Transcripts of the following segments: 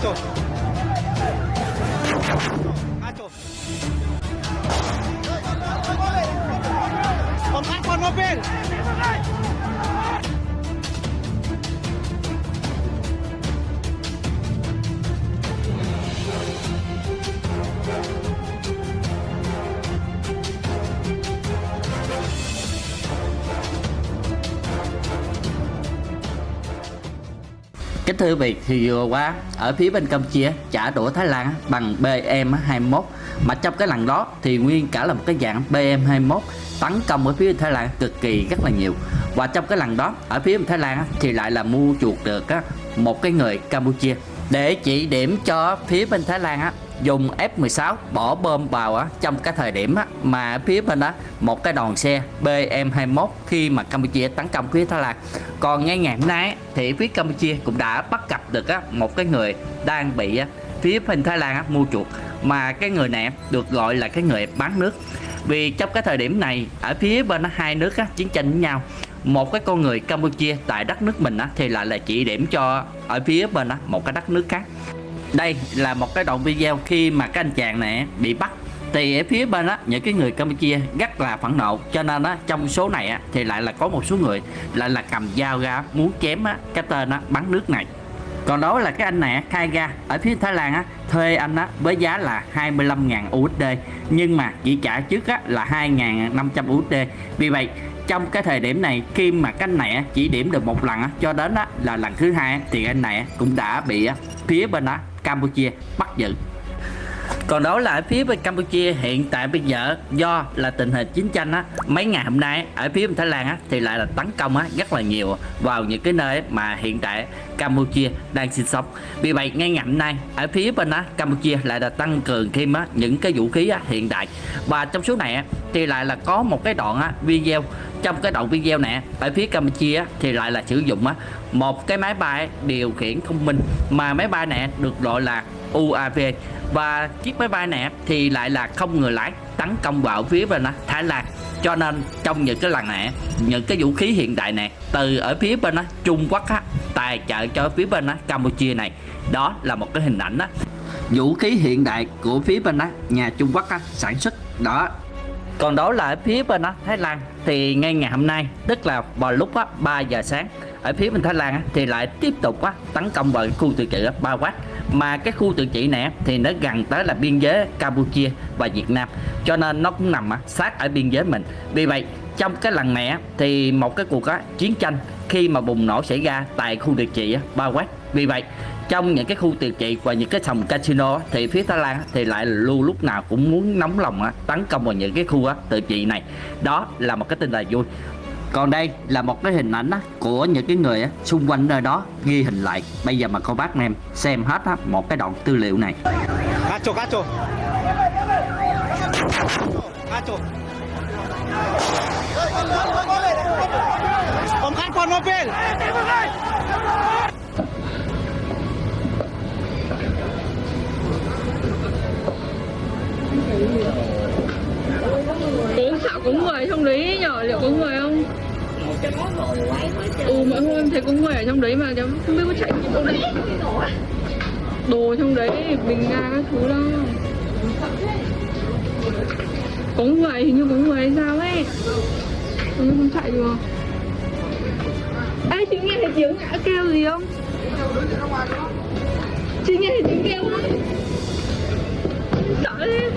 Cacho. Cacho. Con mobil. Kính thưa quý vị, thì vừa qua ở phía bên Campuchia trả đũa Thái Lan bằng BM-21, mà trong cái lần đó thì nguyên cả là một cái dạng BM-21 tấn công ở phía Thái Lan cực kỳ rất là nhiều. Và trong cái lần đó ở phía Thái Lan thì lại là mua chuộc được một cái người Campuchia để chỉ điểm cho phía bên Thái Lan dùng F-16 bỏ bom vào trong cái thời điểm mà phía bên đó một cái đoàn xe BM-21 khi mà Campuchia tấn công phía Thái Lan. Còn ngay ngày hôm nay thì phía Campuchia cũng đã bắt gặp được một cái người đang bị phía bên Thái Lan mua chuộc, mà cái người này được gọi là cái người bán nước. Vì trong cái thời điểm này ở phía bên hai nước chiến tranh với nhau, một cái con người Campuchia tại đất nước mình thì lại là chỉ điểm cho ở phía bên một cái đất nước khác. Đây là một cái đoạn video khi mà cái anh chàng này bị bắt, thì ở phía bên những cái người Campuchia rất là phẫn nộ, cho nên trong số này thì lại là có một số người lại là cầm dao ra muốn chém cái tên bắn nước này. Còn đó là cái anh này khai ra ở phía Thái Lan thuê anh với giá là 25.000 USD, nhưng mà chỉ trả trước là 2.500 USD. Vì vậy trong cái thời điểm này khi mà cái anh này chỉ điểm được một lần cho đến là lần thứ hai thì anh này cũng đã bị phía bên Campuchia bắt giữ. Còn đó là ở phía bên Campuchia hiện tại bây giờ do là tình hình chiến tranh mấy ngày hôm nay ở phía bên Thái Lan thì lại là tấn công rất là nhiều vào những cái nơi mà hiện tại Campuchia đang sinh sống. Vì vậy ngay ngày hôm nay ở phía bên Campuchia lại là tăng cường thêm những cái vũ khí hiện đại. Và trong số này thì lại là có một cái đoạn video. Trong cái đoạn video này ở phía Campuchia thì lại là sử dụng một cái máy bay điều khiển thông minh, mà máy bay này được gọi là UAV, và chiếc máy bay này thì lại là không người lái tấn công vào phía bên Thái Lan. Cho nên trong những cái lần này những cái vũ khí hiện đại này từ ở phía bên Trung Quốc tài trợ cho phía bên Campuchia này, đó là một cái hình ảnh vũ khí hiện đại của phía bên nhà Trung Quốc sản xuất đó. Còn đó là ở phía bên Thái Lan thì ngay ngày hôm nay, tức là vào lúc 3 giờ sáng ở phía bên Thái Lan thì lại tiếp tục tấn công vào khu tự trị Ba Quát. Mà cái khu tự trị này thì nó gần tới là biên giới Campuchia và Việt Nam, cho nên nó cũng nằm sát ở biên giới mình. Vì vậy trong cái lần này thì một cái cuộc chiến tranh khi mà bùng nổ xảy ra tại khu tự trị Ba Quát. Vì vậy trong những cái khu tự trị và những cái sòng casino thì phía Thái Lan thì lại luôn lúc nào cũng muốn nóng lòng tấn công vào những cái khu tự trị này. Đó là một cái tin là vui. Còn đây là một cái hình ảnh của những cái người xung quanh nơi đó ghi hình lại. Bây giờ mà cô bác anh em xem hết một cái đoạn tư liệu này. Cacho, cacho. Cacho. Om kan con mobil. Ủa sao có người trong đấy nhở? Liệu có người không? Mọi hôm em thấy có người ở trong đấy mà cháu không biết có chạy gì đâu đấy. Đồ trong đấy, bình ga các thứ đó. Có người, hình như có người hay sao ấy. Không chạy được. Ê, chị nghe thấy tiếng kêu gì không? Chị nghe thấy tiếng kêu không? Sợ đấy.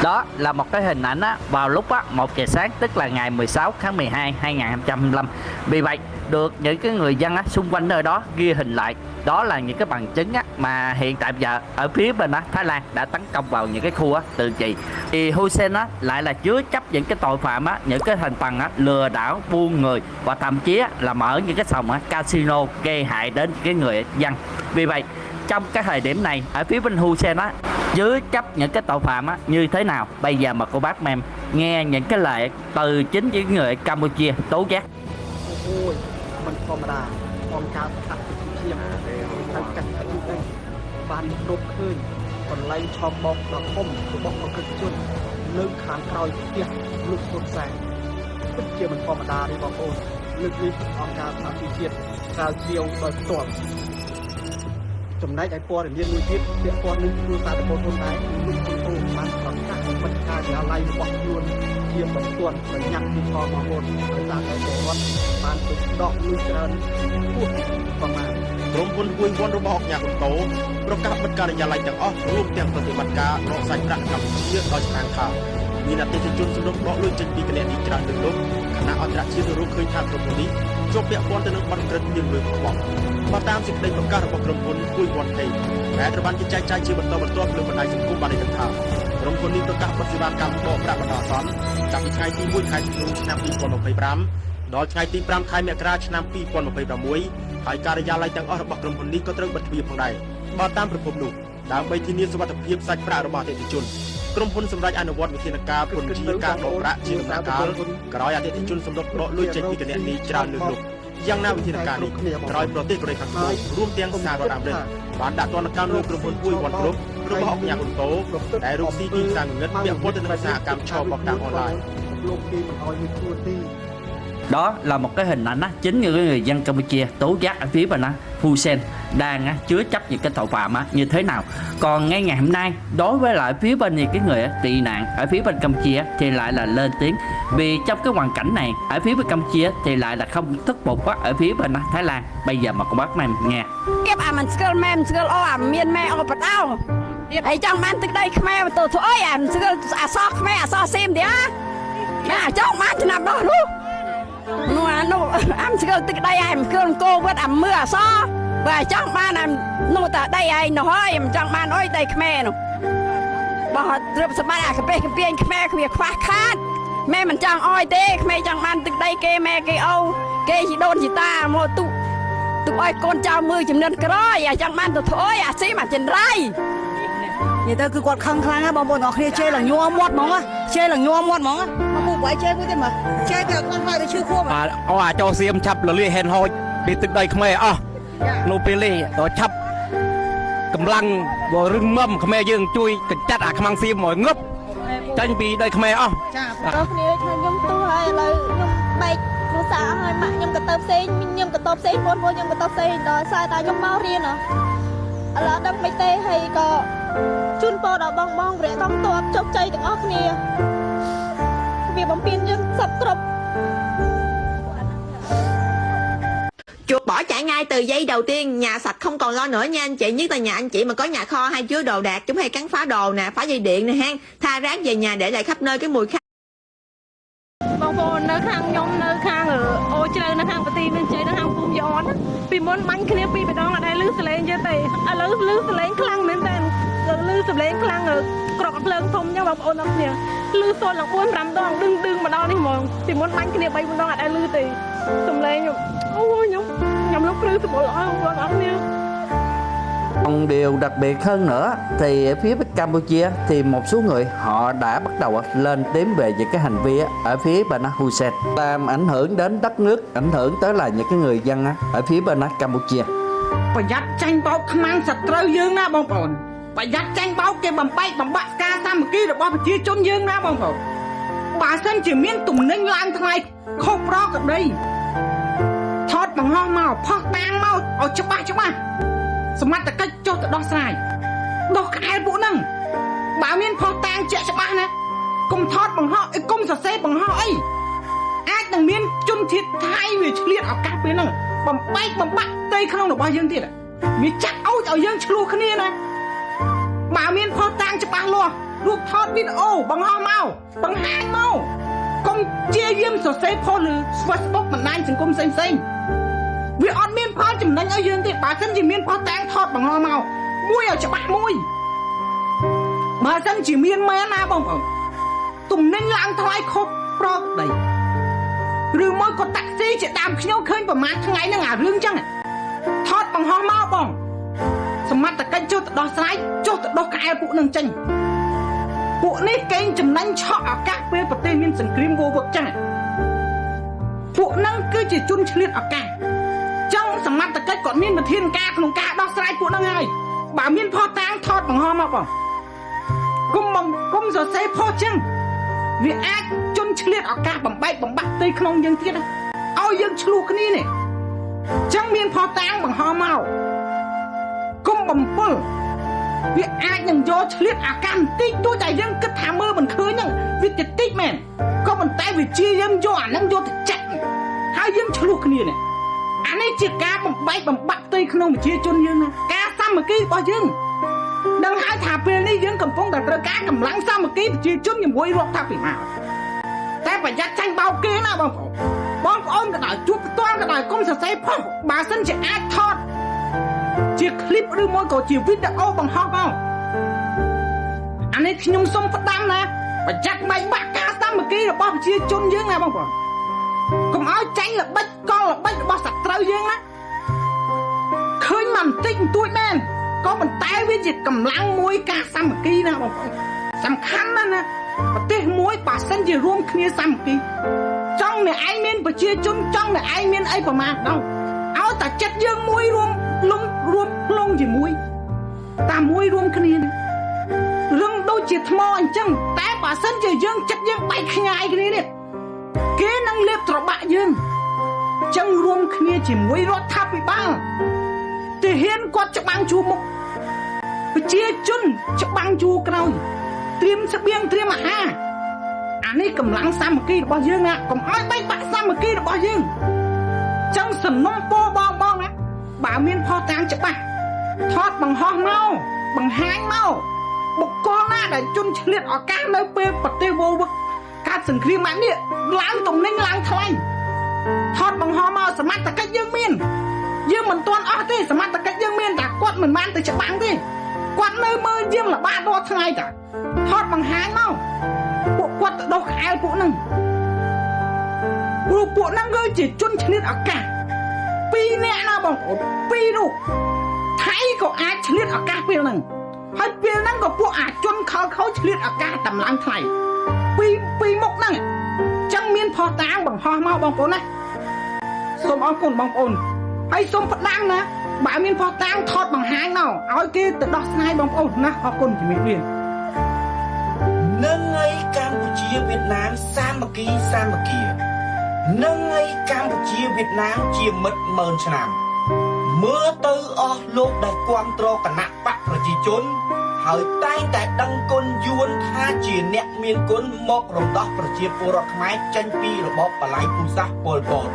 Đó là một cái hình ảnh vào lúc 1 giờ sáng, tức là ngày 16 tháng 12 2025. Vì vậy được những cái người dân xung quanh nơi đó ghi hình lại. Đó là những cái bằng chứng mà hiện tại giờ ở phía bên Thái Lan đã tấn công vào những cái khu tự trị. Thì Hussein lại là chứa chấp những cái tội phạm những cái thành phần lừa đảo, buôn người, và thậm chí là mở những cái sòng casino gây hại đến cái người dân. Vì vậy trong cái thời điểm này ở phía bên Hussein chứa chấp những cái tội phạm như thế nào, bây giờ mà cô bác em nghe những cái lời từ chính những người Campuchia tố giác. Ôi, mình không mà con cá thật chiêm thật cắt đây ban đột khơi còn lấy cho bọc đỏ không của bọc có cực chuột lưng kháng còi kia lục sốt sàng tất chia mình không mà đi bọc ôn lực đi con cá thật chiêm cao chiều bờ tuột ចំណែកឲ្យពណ៌មានមួយទៀតពាក់ព័ន្ធនឹងគ្រួសារតកូនខ្លួនដែរមួយអូបានប្រកាសមិនការជាឡៃរបស់ខ្លួនជាបន្ទាន់ប្រញាប់ពីផងបងប្អូនដោយសារតែគាត់បានទៅដកលុយច្រើនពោះប្រមាណ ក្រុមហ៊ុនគួយវ័នរបស់អង្គការកុនតូប្រកាសបិទការិយាល័យទាំងអស់រួមទាំងប្រតិបត្តិការរកសាច់ប្រាក់កម្ពុជាដោយឆ្នាំងថាមានអតិថិជនសម្រុកដកលុយចេញពីគណនីច្រើនលើកលោកគណៈអន្តរជាតិរកឃើញថាក្រុមហ៊ុននេះជាប់ពាក់ព័ន្ធទៅនឹងបទក្រិតមានលុយខ្វក់បើតាមសេចក្តីប្រកាសរបស់ក្រុមហ៊ុនគួយវ័ននេះដែលត្រូវបានចែកចាយជាបន្តបន្ទាប់លើបណ្ដាញសង្គមបានឲ្យដឹងថាក្រុមហ៊ុននេះប្រកាសបិទសេវាកម្មដកប្រាក់បណ្ដោះអាសន្នចាប់ពីថ្ងៃទី1ខែធ្នូឆ្នាំ2025ដល់ថ្ងៃទី5ខែមករាឆ្នាំ2026 ហើយការិយាល័យទាំងអស់របស់ក្រុមហ៊ុននេះក៏ត្រូវបិទទ្វារផងដែរបើតាមប្រភពនោះដើម្បីធានាសុវត្ថិភាពសាច់ប្រាក់របស់អតិថិជនក្រុមហ៊ុនសម្រាប់អនុវត្តវិធានការពន្ធជាការដកប្រាក់ជាដំណាក់កាលក្រោយអតិថិជនសម្រុកដកលុយចេញពីគណនីច្រើនលើកលោកយ៉ាងណាវិធានការនេះក្រោយប្រទេសកូរ៉េខាងត្បូងរួមទាំងសហរដ្ឋអាមេរិកបានដាក់ទណ្ឌកម្មលើក្រុមហ៊ុនគួយវ័នគ្រប់របស់អង្គការកុនតូដែលរកស៊ីទីផ្សារងងឹតពាក់ព័ន្ធទៅនឹងសហកម្មឆបបតាមអនឡាញ លោកគេមិនអោយមានខ្លួនទេ Đó là một cái hình ảnh á, chính những người dân Campuchia tố giác ở phía bên Hun Sen đang chứa chấp những cái tội phạm như thế nào. Còn ngay ngày hôm nay đối với lại phía bên những cái người tị nạn ở phía bên Campuchia thì lại là lên tiếng vì trong cái hoàn cảnh này ở phía bên Campuchia thì lại là không thất phục quá ở phía bên Thái Lan. Bây giờ mà con bác mày nghe. Kép mình skil mem skil miên me bắt đầu. Ai trong man từ đây khmer từ thôi skil so khmer so sim đi á. Nè trong man nằm đó luôn. Nó am skil từ đây em skil cô với mưa so. Và trong man em nó tại đây ai nó hỏi em trong man ơi đây khmer nó. Bỏ rụp sập ba cái bên khmer việc khoa khát. Mẹ mình trong oi tê khmer trong man từ đây kê mẹ kê âu kê chỉ đôn chỉ ta một tụ tụi ơi con chào mưa chìm lên cái đó à chẳng man tụi thôi à xí mà trên rai người ta cứ quạt khăng khăng á bọn bọn nó kia chơi là nhua mót móng á chơi là nhua mót móng á mà cụ quái chơi cái mà chơi kiểu con hai cái chưa khô mà cho xiêm chập là liên hẹn hồi đi từ đây không ai nô pê lê đó chập cầm lăng rồi rừng mâm không ai dương chui cái chặt à không xiêm mọi ngấp tranh bị đây không ai cóគ្នាខ្ញុំទូហើយឥឡូវខ្ញុំបែកគ្រូសាហើយម៉ាក់ខ្ញុំក៏ទៅផ្សេងខ្ញុំក៏ទៅផ្សេងបងខ្ញុំក៏ទៅផ្សេងដល់សារតែខ្ញុំមករៀនឥឡូវដឹងមិនទេហើយក៏ជូនពរដល់បងបងព្រះកំតបជោគជ័យទាំងអស់គ្នាវាបំពេញយើងសពគ្រប់ Chuột bỏ chạy ngay từ giây đầu tiên, nhà sạch không còn lo nữa nha anh chị. Nhất là nhà anh chị mà có nhà kho hay chứa đồ đạc, chúng hay cắn phá đồ nè, phá dây điện nè ha. Tha rác về nhà để lại khắp nơi cái mùi khác. បងប្អូននៅខាងខ្ញុំនៅខាងអូជ្រៅនៅខាងប្រទីមានជ័យនៅខាងភូមិយ៉នពីមុនបាញ់គ្នាពីម្ដងអត់ដែលលឺសលេងទេឥឡូវលឺសលេងខ្លាំងមែនតើលឺសលេងខ្លាំងក្រកភ្លើងធំចឹងបងប្អូនអរគ្នាលឺសូនឡើង4 5ដងដឹងមកដល់នេះហ្មងពីមុនបាញ់គ្នា3 4ដងអត់ដែលលឺទេសំឡេងអូខ្ញុំលោកព្រឺសម្បល់អស់បងប្អូនអរគ្នា Còn điều đặc biệt hơn nữa thì ở phía bên Campuchia thì một số người họ đã bắt đầu lên tiếng về những cái hành vi ở phía bên Hun Sen làm ảnh hưởng đến đất nước, ảnh hưởng tới là những cái người dân ở phía bên Campuchia. ប្រយ័ត្នចាញ់បោកខ្មាំងសត្រូវយើងណាបងប្អូនប្រយ័ត្នចាញ់បោកគេបំបែកបំបាក់ការសាមគ្គីរបស់ប្រជាជនយើងណាបងប្អូនបើសិនជាមានទំនិញឡើងថ្លៃខុសប្រក្រតីថតបង្ហោះមកផុសតាំងមកឲ្យច្បាស់សមត្ថកិច្ចចុះទៅដោះស្រាយដោះក្អែលពួកហ្នឹងបើមានផុសតាំងជាក់ច្បាស់ណាកុំថតបង្ហោះអីកុំសរសេរបង្ហោះអីអាចនឹងមានជនជាតិថៃវាឆ្លៀតឱកាសពេលហ្នឹងបំបែកបំបាក់ផ្ទៃក្នុងរបស់យើងទៀតវាចាក់ឲ្យយើងឆ្លោះគ្នាណាបើមានផុសតាំងច្បាស់លាស់រូបថតវីដេអូបង្ហោះមកបង្ហាញមកកុំជាយាមសរសេរផុសលើ Facebook បណ្ដាញសង្គមផ្សេងវាអត់មានផលចំណេញឲ្យយើងទេបើសិនជាមានផុសតាំងថតបង្ហោះមកមួយឲ្យច្បាស់មួយបើសិនជាមានមែនណាបងប្អូនទំនិញឡើងថ្លៃខុសប្រក្រតីឬមួយក៏តាក់ស៊ីជាដើមខ្ញុំឃើញប្រហែលថ្ងៃហ្នឹងអារឿងចឹងថតបង្ហោះមកបងសមត្ថកិច្ចចុះទៅដោះស្រាយចុះទៅដោះក្អែលពួកនឹងចេញពួកនេះកេងចំណេញឆក់ឱកាសពេលប្រទេសមានសង្គ្រាមវឹកចឹងពួកហ្នឹងគឺជាជនឆ្លៀតឱកាសចឹងសមត្ថកិច្ចគាត់មានវិធានការក្នុងការដោះស្រាយពួកហ្នឹងហើយបើមានផុសតាំងថតបង្ហោះមកបងគុំសរសេរផុសចឹងវាអាចជនឆ្លៀតឱកាសបំបែកបំបាក់ផ្ទៃក្នុងយើងទៀតឲ្យយើងឆ្លោះគ្នានេះចឹងមានផុសតាំងបង្ហោះមកគុំ បំពុលវាអាចនឹងយកឆ្លៀតអាការបន្តិចទោះតែយើងគិតថាមើលមិនឃើញហ្នឹងវាតិចតិចមែនក៏ប៉ុន្តែវាជាយើងយកអាហ្នឹងយកទៅចាក់ហើយយើងឆ្លោះគ្នានេះអានេះជាការបំបែកបំបាក់ផ្ទៃក្នុងប្រជាជនយើងណាការសាមគ្គីរបស់យើងដឹងហើយថាពេលនេះយើងកំពុងតែត្រូវការកម្លាំងសាមគ្គីប្រជាជនជាមួយរដ្ឋាភិបាលតែប្រយ័ត្នចាញ់បោកគេណាបងប្អូនក៏ដោយជួបផ្ទាល់ក៏ដោយកុំសរសេរផុសបើសិនជាអាចថតជាคลิปឬមួយក៏ជាវីដេអូបង្ហោះមកអានេះខ្ញុំសូមផ្ដាំណាប្រយ័ត្នបែកបាក់ការសាមគ្គីរបស់ប្រជាជនយើងណាបងប្អូនកុំឲ្យចាញ់ល្បិចកលល្បិចរបស់សត្រូវយើងណាឃើញមិនតិចបន្តួចមែនក៏ប៉ុន្តែវាជាកម្លាំងមួយការសាមគ្គីណាបងប្អូនសំខាន់ណាស់ណាប្រទេសមួយបើសិនជារួមគ្នាសាមគ្គីចង់អ្នកឯងមានប្រជាជនចង់អ្នកឯងមានអីប្រមាណដល់ឲ្យតែចិត្តយើងមួយរួមផ្លុងជាមួយតែមួយរួមគ្នានេះរឿងដូចជាថ្មអញ្ចឹងតែបើសិនជាយើងចិត្តយើងបែកខ្ញាយគ្នានេះគេនឹងលេបត្របាក់យើងចឹងរួមគ្នាជាមួយរដ្ឋាភិបាលទាហានគាត់ច្បាំងជួរមុខប្រជាជនច្បាំងជួរក្រោយត្រៀមស្បៀងត្រៀមអាហារអានេះកម្លាំងសាមគ្គីរបស់យើងណាកុំឲ្យបែកបាក់សាមគ្គីរបស់យើងចឹងសំណុំពរបងណាបើមានផុសតាមច្បាស់ថតបង្ហោះមកបង្ហាញមកបុគ្គលណាដែលជន់ឆ្លៀតឱកាសនៅពេលប្រទេសវឹកកើតសង្គ្រាមនេះឡើងទំនិញឡើងថ្លៃថតបង្ហោះមកសមត្ថកិច្ចយើងមានយើងមិនទាន់អស់ទេសមត្ថកិច្ចយើងមានតែគាត់មិនបានទៅច្បាំងទេគាត់នៅមើលយើងល្បាតរាល់ថ្ងៃតាថតបង្ហាញមកពួកគាត់ទៅដោះក្អែលពួកហ្នឹងព្រោះពួកហ្នឹងគឺជាជនឆ្លៀតឱកាស2នាក់ណាបងប្អូន2រូបថៃក៏អាចឆ្លៀតឱកាសពេលហ្នឹងហើយពេលហ្នឹងក៏ពួកអាជនខលខូចឆ្លៀតឱកាសតម្លើងថ្លៃពីមុខហ្នឹងចឹងមានផុសតាមបង្ហោះមកបងប្អូនណាសូមអរគុណបងប្អូនហើយសូមផ្ដាំណាបើមានផុសតាមថតបង្ហាញមកឲ្យគេទៅដោះស្រាយបងប្អូនណាអរគុណជំរាបលានឹងឯកម្ពុជាវៀតណាមសាមគ្គីនឹងឯកម្ពុជាវៀតណាមជាមិត្តម៉ឺនឆ្នាំមើលទៅអស់លោកដែលគ្រប់គ្រងគណៈបកប្រជាជនហើយតែងតែដឹងគុណយួនថាជាអ្នកមានគុណមករំដោះប្រជាពលរដ្ឋខ្មែរចេញពីរបបបល្ល័ង្កពូជសាសន៍ប៉ុលពត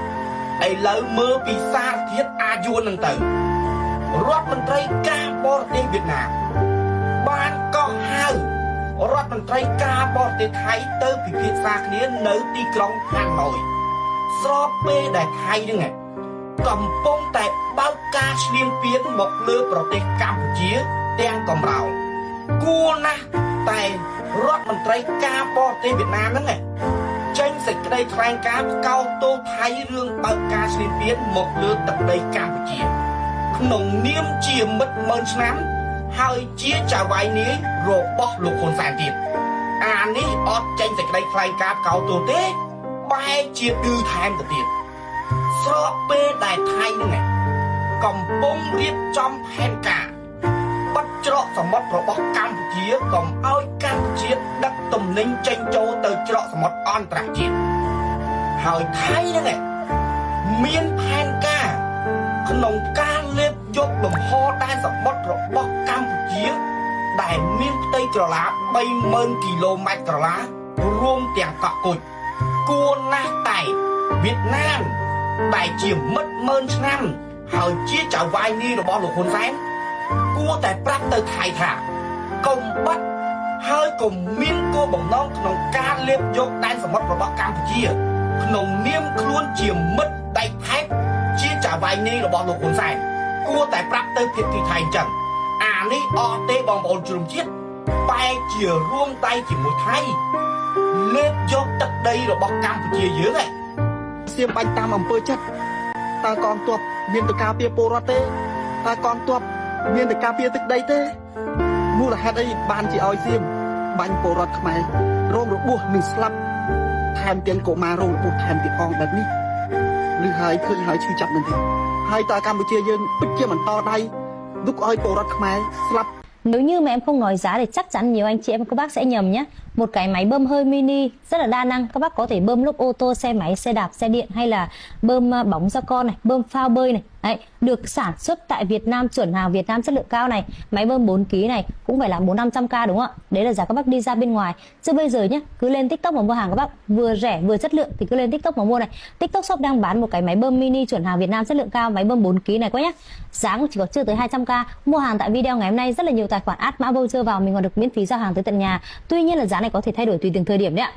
ឥឡូវមើលពីសារធាតុអាយួននឹងទៅរដ្ឋមន្ត្រីការបរទេសវៀតណាមបានកោះហៅរដ្ឋមន្ត្រីការបរទេសថៃទៅពិភាក្សាគ្នានៅទីក្រុងហាណូយស្របពេលដែលថៃនឹងកំពុងតែបើកការឈ្លានពានមកលើប្រទេសកម្ពុជាទាំងកំរោលគួរណាស់តែរដ្ឋមន្ត្រីការបរទេសវៀតណាមហ្នឹងចេញសេចក្តីថ្លែងការណ៍កោតទោសថៃរឿងបើកការឈ្លានពានមកលើទឹកដីកម្ពុជាក្នុងនាមជាមិត្តម៉ឺនឆ្នាំហើយជាចៅហ្វាយនាយរបស់លោកហ៊ុនសែនទៀតអានេះអត់ចេញសេចក្តីថ្លែងការណ៍កោតទោសទេបែរជាឌឺថែមទៅទៀតស្របពេលដែលថៃហ្នឹងកំពុងរៀបចំផែនការបិទច្រកសមុទ្ររបស់កម្ពុជាកុំឲ្យកម្ពុជាដឹកទំនិញចេញចូលទៅច្រកសមុទ្រអន្តរជាតិហើយថៃហ្នឹងមានផែនការក្នុងការលេបយកលំហដែនសមុទ្ររបស់កម្ពុជាដែលមានផ្ទៃក្រឡា 30,000 គីឡូម៉ែត្រក្រឡារួមទាំងកោះគុជគួរណាស់តែវៀតណាមដែលជាមិត្តម៉ឺនឆ្នាំហើយជាចៅហ្វាយនាយរបស់លោកហ៊ុនសែនគួរតែប្រាប់ទៅថៃថាកុំបាត់ហើយកុំមានគោលបំណងក្នុងការលេបយកដែនសមុទ្ររបស់កម្ពុជាក្នុងនាមខ្លួនជាមិត្តដៃថែបជាចៅហ្វាយនាយរបស់លោកហ៊ុនសែនគួរតែប្រាប់ទៅភាគីថៃអញ្ចឹងអានេះអត់ទេបងប្អូនជ្រុំជាតិបែរជារួមដៃជាមួយថៃលេបយកទឹកដីរបស់កម្ពុជាយើងឯងសៀមបាញ់តាមអំពើចិត្តតើកងទ័ពមានទៅការពារពលរដ្ឋទេតើកងទ័ពមានទៅការពារទឹកដីទេមូលហេតុអីបានជាឲ្យសៀមបាញ់ពលរដ្ឋខ្មែររងរបួសនិងស្លាប់ថែមទាំងកុមាររងរបួសថែមទៀតផងបែបនេះឬហើយឃើញហើយឈឺចាប់នឹងទេហើយតើកម្ពុជាយើងពិតជាបន្តដៃlúc ơi bộ rắt khmer slap Nếu như mà em không nói giá thì chắc chắn nhiều anh chị em các bác sẽ nhầm nhé. một cái máy bơm hơi mini rất là đa năng. Các bác có thể bơm lốp ô tô, xe máy, xe đạp, xe điện hay là bơm bóng cho con này, bơm phao bơi này. Đấy, được sản xuất tại Việt Nam, chuẩn hàng Việt Nam chất lượng cao này. Máy bơm 4 kg này cũng phải là 400-500k đúng không ạ? Đấy là giá các bác đi ra bên ngoài. Chứ bây giờ nhá, cứ lên TikTok mà mua hàng các bác, vừa rẻ vừa chất lượng thì cứ lên TikTok mà mua này. TikTok Shop đang bán một cái máy bơm mini chuẩn hàng Việt Nam chất lượng cao, máy bơm 4 kg này quá nhá. Giá chỉ có chưa tới 200k. Mua hàng tại video ngày hôm nay rất là nhiều tài khoản add mã voucher vào, mình còn được miễn phí giao hàng tới tận nhà. Tuy nhiên là giá này có thể thay đổi tùy từng thời điểm đấy ạ.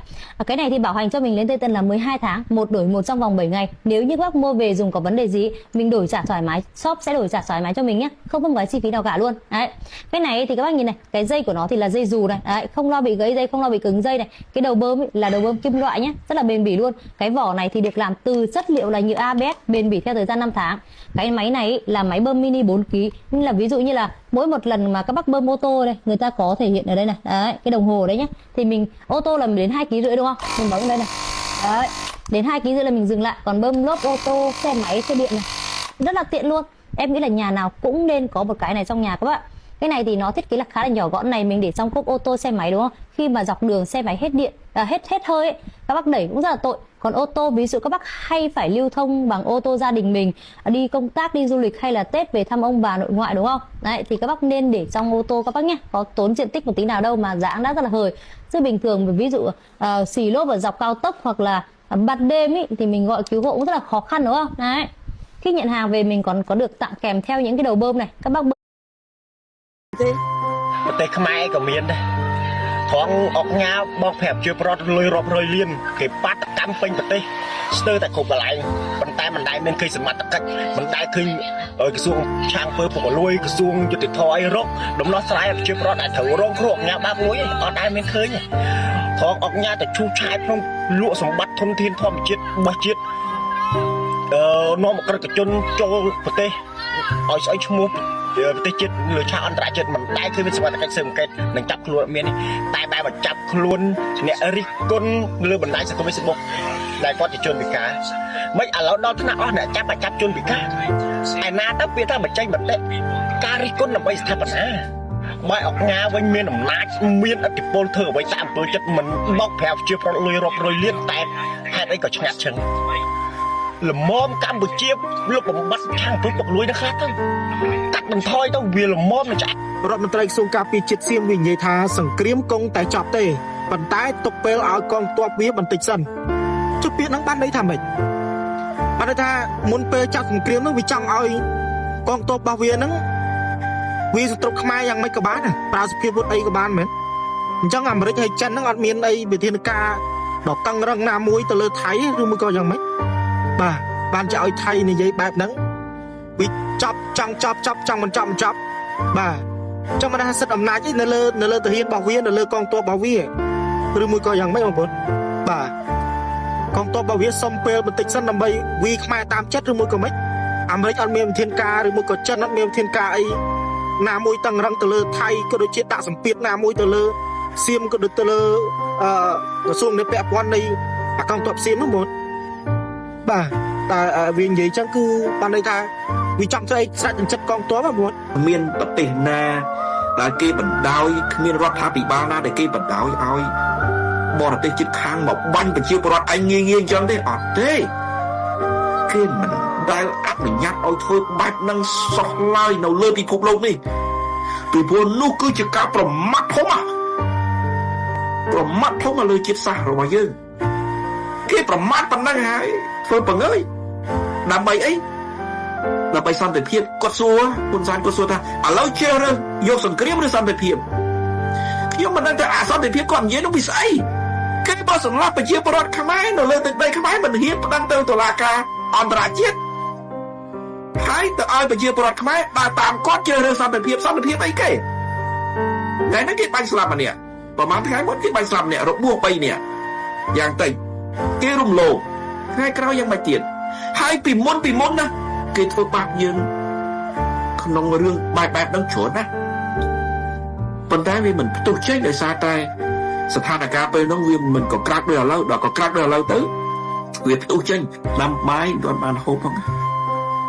Cái này thì bảo hành cho mình lên tới tận là 12 tháng, một đổi một trong vòng 7 ngày. Nếu như các bác mua về dùng có vấn đề gì, mình đổi trả thoải mái, shop sẽ đổi trả thoải mái cho mình nhé, không có cái chi phí nào cả luôn. Đấy, cái này thì các bác nhìn này, cái dây của nó thì là dây dù này, đấy, không lo bị gãy dây, không lo bị cứng dây này. Cái đầu bơm là đầu bơm kim loại nhé, rất là bền bỉ luôn. Cái vỏ này thì được làm từ chất liệu là nhựa ABS, bền bỉ theo thời gian 5 tháng. Cái máy này là máy bơm mini 4 kg, nên là ví dụ như là mỗi một lần mà các bác bơm ô tô đây, người ta có thể hiện ở đây này, đấy, cái đồng hồ đấy nhé. Thì mình ô tô là đến 2,5 kg đúng không? Mình bấm đây này, đấy, đến 2,5 kg là mình dừng lại. Còn bơm lốp ô tô, xe máy, xe điện này rất là tiện luôn. Em nghĩ là nhà nào cũng nên có một cái này trong nhà các bạn. Cái này thì nó thiết kế là khá là nhỏ gọn này, mình để trong cốp ô tô xe máy đúng không? Khi mà dọc đường xe máy hết điện, hết hơi ấy, các bác đẩy cũng rất là tội. Còn ô tô, ví dụ các bác hay phải lưu thông bằng ô tô gia đình mình, đi công tác, đi du lịch hay là Tết về thăm ông bà nội ngoại đúng không? Đấy, thì các bác nên để trong ô tô các bác nhé, có tốn diện tích một tí nào đâu mà giá đã rất là hời. Chứ bình thường ví dụ xì lốp ở dọc cao tốc hoặc là ban đêm ý, thì mình gọi cứu hộ cũng rất là khó khăn đúng không? Đấy. Khi nhận hàng về mình còn có được tặng kèm theo những cái đầu bơm này, các bác bơm. ប្រទេសខ្មែរក៏មានដែរថងអុកញ៉ាបងប្រាប់ជាប្រត់លុយរាប់រយលានគេបាតកម្មពេញប្រទេសស្ទើរតែគ្រប់កន្លែងប៉ុន្តែមិនដែលមានឃើញសមត្ថកិច្ចមិនដែលឃើញក្រសួងឆាងពើពុកលួយក្រសួងយុតិធធអីរកដំណោះស្រាយជាប្រត់ដែលត្រូវរងគ្រោះអុកញ៉ាបាបលួយអត់ដែលមានឃើញថងអុកញ៉ាទៅឈូសឆាយក្នុងលក់សម្បត្តិធនធានធម្មជាតិរបស់ជាតិនាំអក្រិតជនចូលប្រទេសឲ្យស្អីឈ្មោះប្រទេសជាតិលើឆាកអន្តរជាតិមិនដែលឃើញមានសមត្ថកិច្ចស៊ើបអង្កេតនិងចាប់ខ្លួនអត់មានទេតែបែបមកចាប់ខ្លួនអ្នករិះគន់លើបណ្ដាញសង្គម Facebook ដែលគាត់ជាជនពិការមិនឥឡូវដល់ថ្នាក់អស់អ្នកចាប់ជនពិការឯណាទៅពាក្យថាបញ្ចេញមតិការរិះគន់ដើម្បីស្ថាបនាបើអុកញ៉ាវិញមានអំណាចមានឥទ្ធិពលធ្វើអ្វីតាមអំពើចិត្តមិនបោកប្រាស់ជាប្រលួយរាប់រយលានតែហេតុអីក៏ឆ្ងាត់ឈឹងលំមកម្ពុជាលុបបំបត្តិខាងពុកលួយនៅខ្លះទៅកាត់បន្ថយទៅវាលំមនឹងចាក់ រដ្ឋមន្ត្រីក្រសួងការពារជាតិសៀមវិញនិយាយថាសង្គ្រាមគង់តែចប់ទេប៉ុន្តែទុកពេលឲ្យកងទ័ពវាបន្តិចសិនចុះពាក្យហ្នឹងបានន័យថាម៉េចបានន័យថាមុនពេលចាត់សង្គ្រាមហ្នឹងវាចង់ឲ្យកងទ័ពរបស់វាហ្នឹងវាសត្រុខ្មែរយ៉ាងម៉េចក៏បានដែរប្រើសភាពវុធអីក៏បានមែនអញ្ចឹងអាមេរិកហើយចិនហ្នឹងអត់មានអីវិធានការដ៏តឹងរឹងណាមួយទៅលើថៃឬមួយក៏យ៉ាងម៉េចបាទបានจะឲ្យថៃនិយាយបែបហ្នឹងវាចប់ចង់មិនចប់បាទចង់មិនថាសិទ្ធិអំណាចនៅលើទាហានរបស់វានៅលើកងទ័ពរបស់វាឬមួយក៏យ៉ាងម៉េចបងប្អូនបាទកងទ័ពរបស់វាសុំពេលបន្តិចសិនដើម្បីវាខ្មែរតាមចិត្តឬមួយក៏មិនអាមេរិកអត់មានវិធានការឬមួយក៏ចិនអត់មានវិធានការអីណាមួយតឹងរឹងទៅលើថៃក៏ដូចជាដាក់សម្ពាធណាមួយទៅលើសៀមក៏ដូចទៅលើក្រសួងនៃពាក់ព័ន្ធនៃកងទ័ពសៀមនោះបងបាទតែវានិយាយចឹងគឺបានន័យថាវាចង់ធ្វើអីស្រេចនឹងចិត្តកងទ័ពហ្នឹងមានប្រទេសណាដែលគេបណ្ដោយគ្មានរដ្ឋាភិបាលណាដែលគេបណ្ដោយឲ្យបរទេសជិតខាងមកបាញ់ប្រជាពលរដ្ឋឯងងាយអញ្ចឹងទេអត់ទេគេមិនដែលអនុញ្ញាតឲ្យធ្វើបែបហ្នឹងសោះឡើយនៅលើពិភពលោកនេះពីព្រោះនោះគឺជាការប្រមាថធំមកលើជាតិសាសន៍របស់យើងគេប្រមាថប៉ុណ្ណឹងហើយធ្វើបង្អើយដើម្បីអីដើម្បីសន្តិភាពគាត់សួរហ៊ុនសែនគាត់សួរថាឥឡូវជ្រើសរើសយកសង្គ្រាមឬសន្តិភាពខ្ញុំមិនដឹងថាអសន្តិភាពគាត់និយាយនោះវាស្អីគេបើសម្រាប់ប្រជាពលរដ្ឋខ្មែរនៅលើទឹកដីខ្មែរមិនហ៊ានប្តឹងទៅតុលាការអន្តរជាតិហើយទៅឲ្យប្រជាពលរដ្ឋខ្មែរដើរតាមគាត់ជ្រើសរើសសន្តិភាពអីគេថ្ងៃនេះគេបាញ់ស្លាប់ម្នាក់ប្រហែលថ្ងៃមុនគេបាញ់ស្លាប់ម្នាក់របួស3នាក់យ៉ាងតិចគេរំលោភថ្ងៃក្រោយយ៉ាងម៉េចទៀតហើយពីមុនណាគេធ្វើបាបយើងក្នុងរឿងបែបហ្នឹងច្រើនណាស់ប៉ុន្តែវាមិនផ្ទុះចេញដោយសារតែស្ថានភាពពេលហ្នឹងវាមិនក៏ក្រាក់ដូចឥឡូវដល់ក៏ក្រាក់ដូចឥឡូវទៅវាផ្ទុះចេញដាំបាយមិនទាន់បានហូបផងមិន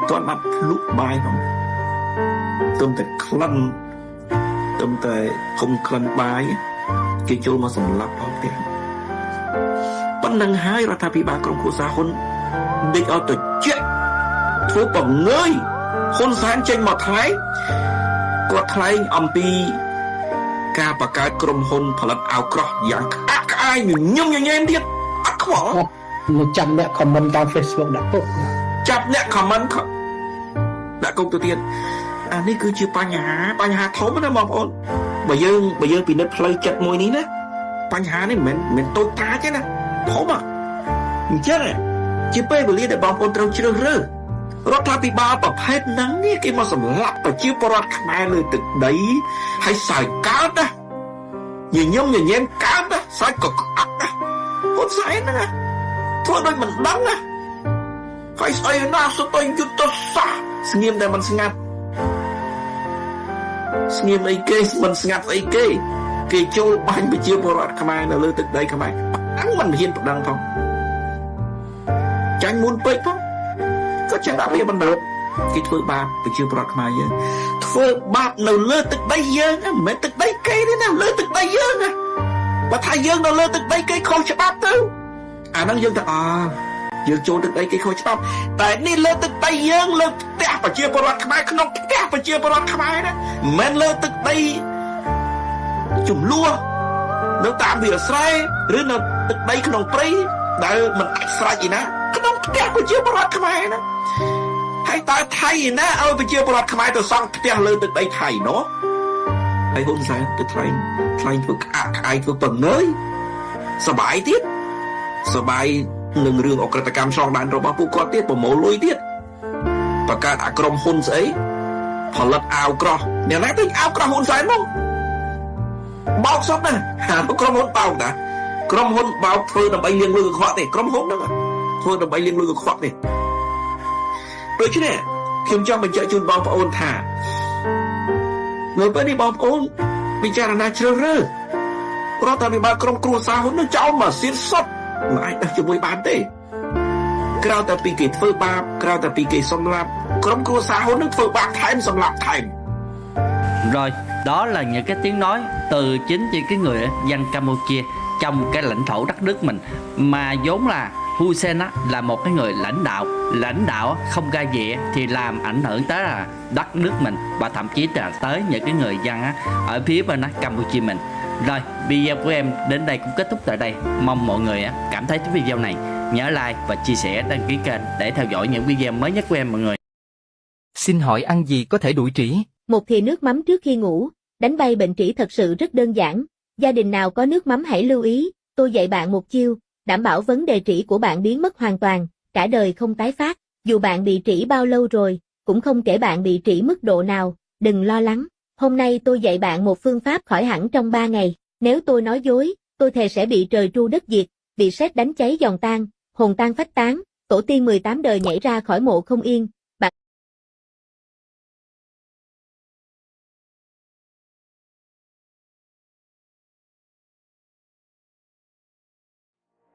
ទាន់បានភ្លុកបាយផងទឹមតែក្លិនទឹមតែធំក្លិនបាយ គេចូលមកសម្លាប់ដល់ផ្ទះប៉ុណ្ណឹងហើយរដ្ឋាភិបាលក្រុមគ្រួសារហ៊ុនដេកឲ្យទៅជាធ្វើបង្ងើយហ៊ុនសែនចេញមកថ្លែងគាត់ថ្លែងអំពីការបង្កើតក្រុមហ៊ុនផលិតអាវក្រោះយ៉ាងក្អាកក្អាយញញញែមទៀតអត់ខ្វល់មកចាំអ្នកខមមិនតាម Facebook ដាក់ពុកចាប់អ្នកខមមិនដាក់គុកទៅទៀតអានេះគឺជាបញ្ហាធំណាបងប្អូនបើយើងពិនិត្យផ្លូវចិត្តមួយនេះណាបញ្ហានេះមិនមែនតូចតាចទេណាធំអញ្ចឹងជាពេលវេលាដែលបងប្អូនត្រូវជ្រើសរើសរដ្ឋាភិបាលប្រភេទហ្នឹងនេះគេមកសម្លាប់ប្រជាពលរដ្ឋខ្មែរលើទឹកដីហើយសើចកើតណាញញញែមកើតណាសើចក៏ក្អាក់ណាហ៊ុនសែនហ្នឹងធ្វើដូចមិនដឹងណាហើយស្អីណាសុទ្ធតែយុទ្ធសាស្ត្រស្ងៀមតែមិនស្ងាត់ស្ងៀមអីគេមិនស្ងាត់អីគេចូលបាញ់ប្រជាពលរដ្ឋខ្មែរនៅលើទឹកដីខ្មែរហ្នឹងមិនហ៊ានប្តឹងផងចាញ់មុនពេកផងក៏ចេះដាក់វាបណ្ដោះគេធ្វើបាបប្រជាពលរដ្ឋខ្មែរយើងធ្វើបាបនៅលើទឹកដីយើងមិនមែនទឹកដីគេទេណាលើទឹកដីយើងណាបើថាយើងនៅលើទឹកដីគេខុសច្បាប់ទៅអាហ្នឹងយើងថាយើងចូលទឹកដីគេខុសច្បាប់តែនេះលើទឹកដីយើងលើផ្ទះប្រជាពលរដ្ឋខ្មែរក្នុងផ្ទះប្រជាពលរដ្ឋខ្មែរណាមិនមែនលើទឹកដីចំនួននៅតាមវាលស្រែឬនៅទឹកដីក្នុងព្រៃដែលមិនអាចស្រេចឯណាក្នុងផ្ទះប្រជាពលរដ្ឋខ្មែរណាហើយតើថៃឯណាឲ្យប្រជាពលរដ្ឋខ្មែរទៅសង់ផ្ទះលើទឹកដីថៃណោះហើយហ៊ុនសែនទៅថ្លែងធ្វើក្អាកក្អាយធ្វើបង្ងើយសបាយទៀតសបាយនឹងរឿងអក្រិតកម្មឆ្លងដែនរបស់ពួកគាត់ទៀតប្រមូលលុយទៀតបង្កើតអាក្រុមហ៊ុនស្អីផលិតអាវក្រោះអ្នកណាទិញអាវក្រោះហ៊ុនសែនមកបោកសុទ្ធណាក្រុមហ៊ុនបោកណាក្រុមហ៊ុនបោកធ្វើដើម្បីលាងលុយកខ្វក់ទេក្រុមហ៊ុនហ្នឹងធ្វើដើម្បីលាងលុយកខ្វក់ទេដូច្នេះខ្ញុំចង់បញ្ជាក់ជូនបងប្អូនថានៅពេលនេះបងប្អូនពិចារណាជ្រើសរើសរដ្ឋាភិបាលក្រុមគ្រួសារហ៊ុននឹងចោលមកសៀនសុទ្ធមិនអាចដឹកជាមួយបានទេក្រៅតែពីគេធ្វើបាបក្រៅតែពីគេសម្លាប់ក្រុមគ្រួសារហ៊ុននឹងធ្វើបាបថែមសម្លាប់ថែមRồi, đó là những cái tiếng nói từ chính những người dân Campuchia trong cái lãnh thổ đất nước mình. Mà vốn là Hun Sen là một cái người lãnh đạo không ra vẻ thì làm ảnh hưởng tới là đất nước mình và thậm chí là tới những cái người dân ở phía bên Campuchia mình. Rồi, video của em đến đây cũng kết thúc tại đây. Mong mọi người cảm thấy cái video này nhớ like và chia sẻ, đăng ký kênh để theo dõi những video mới nhất của em mọi người. Xin hỏi ăn gì có thể đuổi trĩ? Một thìa nước mắm trước khi ngủ, đánh bay bệnh trĩ thật sự rất đơn giản. Gia đình nào có nước mắm hãy lưu ý, tôi dạy bạn một chiêu, đảm bảo vấn đề trĩ của bạn biến mất hoàn toàn, cả đời không tái phát. Dù bạn bị trĩ bao lâu rồi, cũng không kể bạn bị trĩ mức độ nào, đừng lo lắng. Hôm nay tôi dạy bạn một phương pháp khỏi hẳn trong 3 ngày. Nếu tôi nói dối, tôi thề sẽ bị trời tru đất diệt, bị sét đánh cháy giòn tan, hồn tan phách tán, tổ tiên 18 đời nhảy ra khỏi mộ không yên.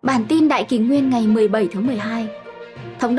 Bản tin Đại Kỷ Nguyên ngày 17 tháng 12.